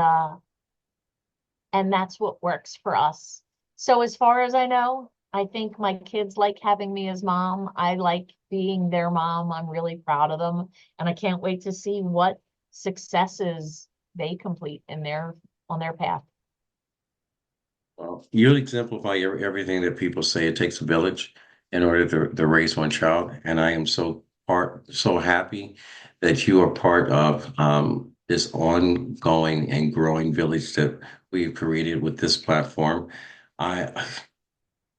that's what works for us. So as far as I know, I think my kids like having me as mom. I like being their mom. I'm really proud of them, and I can't wait to see what successes they complete in their on their path. Well, you exemplify everything that people say it takes a village in order to raise one child. And I am so happy that you are part of this ongoing and growing village that we've created with this platform. I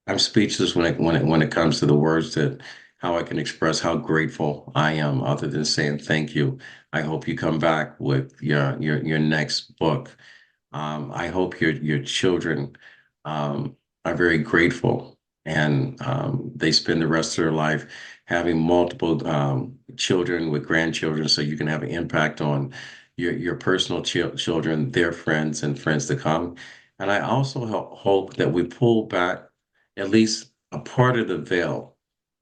I'm speechless when it comes to the words that how I can express how grateful I am, other than saying thank you. I hope you come back with your next book. I hope your children are very grateful, and they spend the rest of their life having multiple children with grandchildren, so you can have an impact on your personal children, their friends, and friends to come. And I also hope that we pull back at least a part of the veil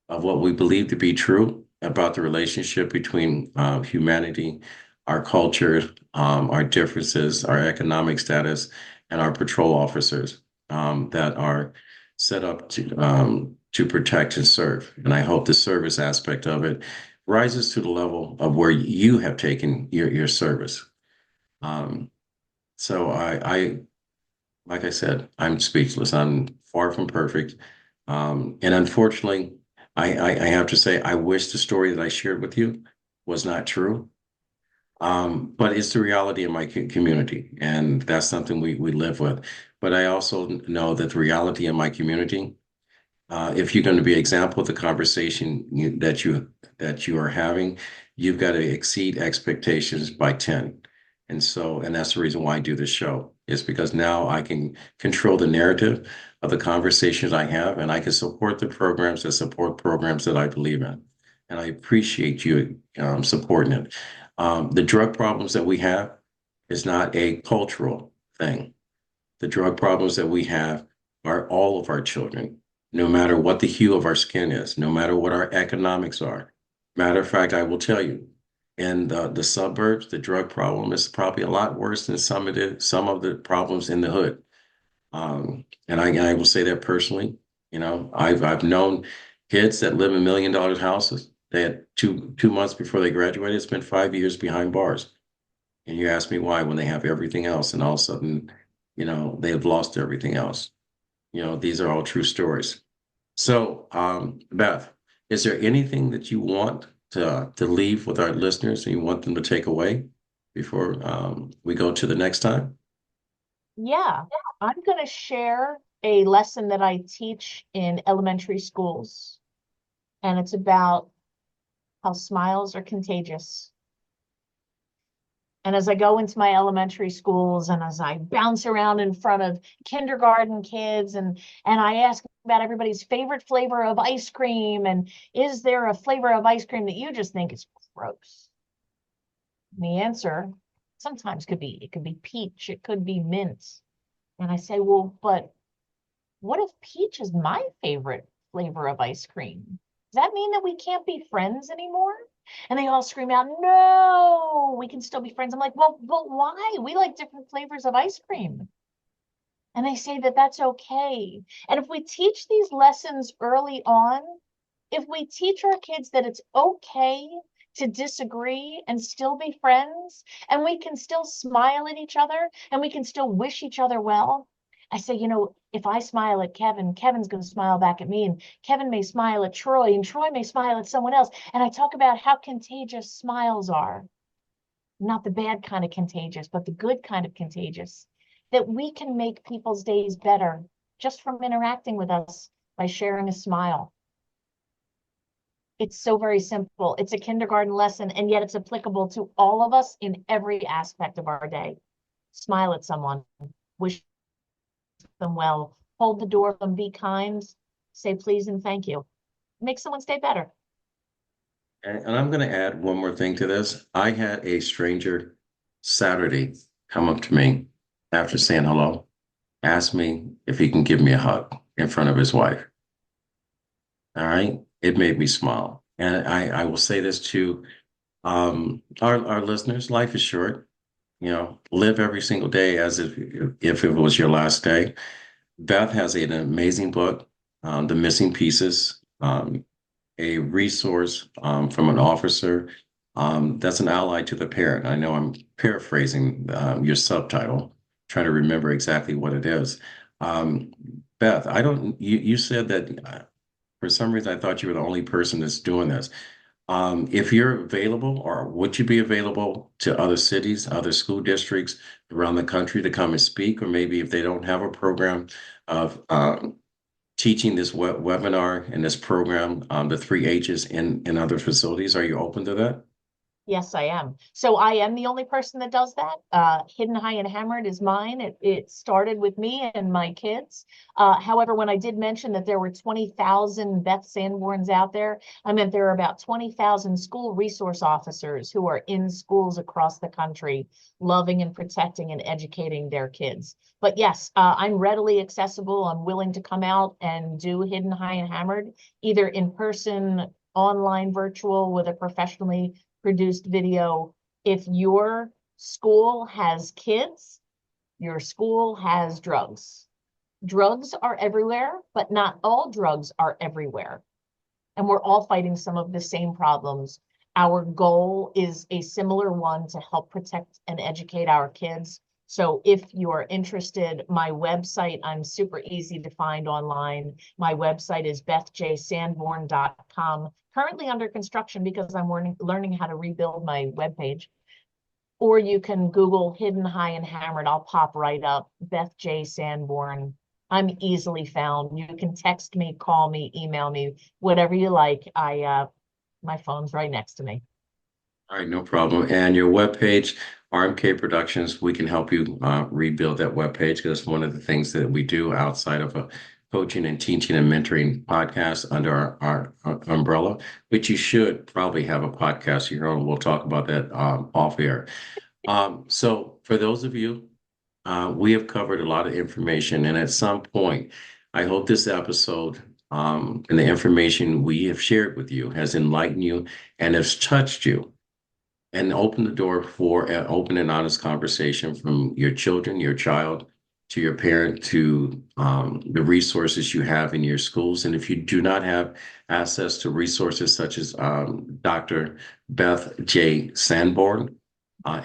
of what we believe to be true about the relationship between humanity, our culture, our differences, our economic status, and our patrol officers that are set up to protect and serve. And I hope the service aspect of it rises to the level of where you have taken your service. Um, so like I said, I'm speechless. I'm far from perfect. And unfortunately, I have to say, I wish the story that I shared with you was not true. But it's the reality in my community, and that's something we live with. But I also know that the reality in my community, if you're going to be an example of the conversation that you are having, you've got to exceed expectations by 10. And that's the reason why I do this show, is because now I can control the narrative of the conversations I have, and I can support the programs that support programs that I believe in. And I appreciate you supporting it. The drug problems that we have is not a cultural thing. The drug problems that we have are all of our children, no matter what the hue of our skin is, no matter what our economics are. Matter of fact, I will tell you, in the suburbs, the drug problem is probably a lot worse than some of the problems in the hood. And I will say that personally. You know, I've known kids that live in $1 million houses. They had two months before they graduated, spent 5 years behind bars. And you ask me why, when they have everything else, and all of a sudden, they have lost everything else. These are all true stories. So, Beth, is there anything that you want to leave with our listeners and you want them to take away before we go to the next time? Yeah, I'm going to share a lesson that I teach in elementary schools, and it's about how smiles are contagious. And as I go into my elementary schools and as I bounce around in front of kindergarten kids and I ask about everybody's favorite flavor of ice cream, and is there a flavor of ice cream that you just think is gross? And the answer sometimes it could be peach, it could be mint. And I say, well, but what if peach is my favorite flavor of ice cream? Does that mean that we can't be friends anymore? And they all scream out, no, we can still be friends. I'm like, well, but why? We like different flavors of ice cream. And they say that that's okay. And if we teach these lessons early on, if we teach our kids that it's okay to disagree and still be friends, and we can still smile at each other and we can still wish each other well. I say, if I smile at Kevin, Kevin's going to smile back at me, and Kevin may smile at Troy, and Troy may smile at someone else. And I talk about how contagious smiles are, not the bad kind of contagious, but the good kind of contagious, that we can make people's days better just from interacting with us by sharing a smile. It's so very simple. It's a kindergarten lesson, and yet it's applicable to all of us in every aspect of our day. Smile at someone, wish them well, hold the door for them, be kind, say please and thank you. Make someone's day better. And I'm going to add one more thing to this. I had a stranger Saturday come up to me after saying hello, ask me if he can give me a hug in front of his wife. All right. It made me smile. And I will say this too. Our listeners, life is short. Live every single day as if it was your last day. Beth has an amazing book, The Missing Pieces, a resource from an officer that's an ally to the parent. I know I'm paraphrasing your subtitle, trying to remember exactly what it is. Um, Beth, you said that for some reason I thought you were the only person that's doing this. If you're available, or would you be available to other cities, other school districts around the country to come and speak, or maybe if they don't have a program of teaching this webinar and this program, the three H's in other facilities, are you open to that? Yes, I am. So I am the only person that does that. Hidden High and Hammered is mine. It started with me and my kids. However, when I did mention that there were 20,000 Beth Sanborns out there, I meant there are about 20,000 school resource officers who are in schools across the country, loving and protecting and educating their kids. But yes, I'm readily accessible. I'm willing to come out and do Hidden High and Hammered, either in person, online, virtual, with a professionally produced video. If your school has kids, your school has drugs. Drugs are everywhere, but not all drugs are everywhere. And we're all fighting some of the same problems. Our goal is a similar one to help protect and educate our kids. So if you're interested, my website, I'm super easy to find online. My website is bethjsanborn.com, currently under construction because I'm learning how to rebuild my webpage. Or you can Google Hidden High and Hammered. I'll pop right up, Beth J. Sanborn. I'm easily found. You can text me, call me, email me, whatever you like. My phone's right next to me. All right, no problem. And your webpage, RMK Productions, we can help you rebuild that webpage because it's one of the things that we do outside of a coaching and teaching and mentoring podcast under our umbrella, which you should probably have a podcast of your own. We'll talk about that off air. So for those of you, we have covered a lot of information, and at some point, I hope this episode and the information we have shared with you has enlightened you and has touched you and open the door for an open and honest conversation from your children, your child, to your parent, to the resources you have in your schools. And if you do not have access to resources such as Dr. Beth J. Sanborn,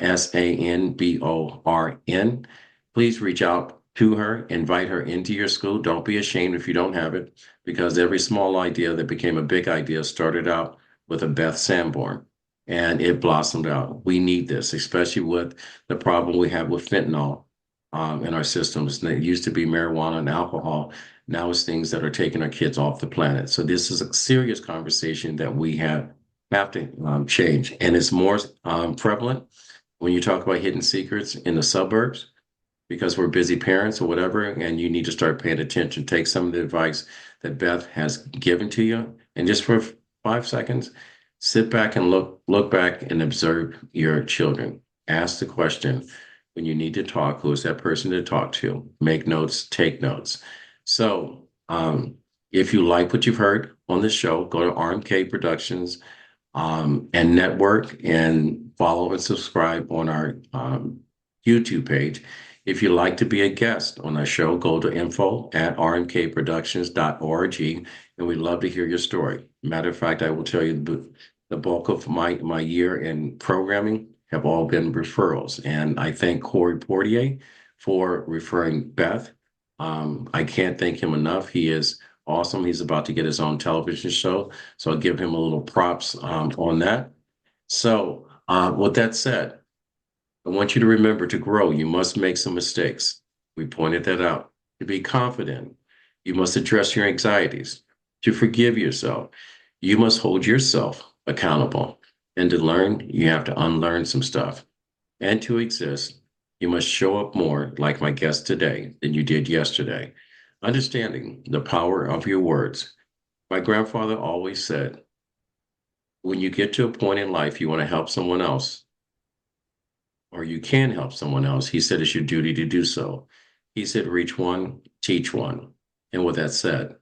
Sanborn, please reach out to her, invite her into your school. Don't be ashamed if you don't have it, because every small idea that became a big idea started out with a Beth Sanborn and it blossomed out. We need this, especially with the problem we have with fentanyl in our systems. And it used to be marijuana and alcohol. Now it's things that are taking our kids off the planet. So this is a serious conversation that we have to change. And it's more prevalent when you talk about hidden secrets in the suburbs because we're busy parents or whatever, and you need to start paying attention. Take some of the advice that Beth has given to you, and just for 5 seconds, sit back and look back and observe your children. Ask the question when you need to talk, who is that person to talk to? Make notes, take notes. So if you like what you've heard on this show, go to RMK Productions and network and follow and subscribe on our YouTube page. If you'd like to be a guest on our show, go to info@rmkproductions.org, and we'd love to hear your story. Matter of fact, I will tell you the bulk of my year in programming have all been referrals, and I thank Corey Portier for referring Beth. I can't thank him enough. He is awesome. He's about to get his own television show, so I'll give him a little props on that. So, with that said, I want you to remember to grow, you must make some mistakes. We pointed that out. To be confident, you must address your anxieties. To forgive yourself, you must hold yourself accountable. And to learn, you have to unlearn some stuff. And to exist, you must show up more like my guest today than you did yesterday. Understanding the power of your words. My grandfather always said, when you get to a point in life you want to help someone else, or you can help someone else, he said it's your duty to do so. He said, reach one, teach one. And with that said,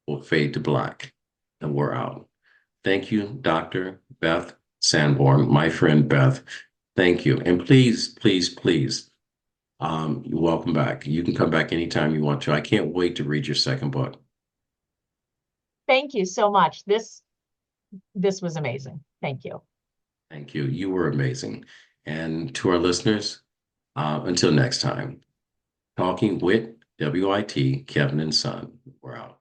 we'll fade to black and we're out. Thank you, Dr. Beth Sanborn, my friend Beth. Thank you. And please, please, please, you're welcome back. You can come back anytime you want to. I can't wait to read your second book. Thank you so much. This was amazing. Thank you. Thank you. You were amazing. And to our listeners, until next time, talking with WIT, Kevin and Son. We're out.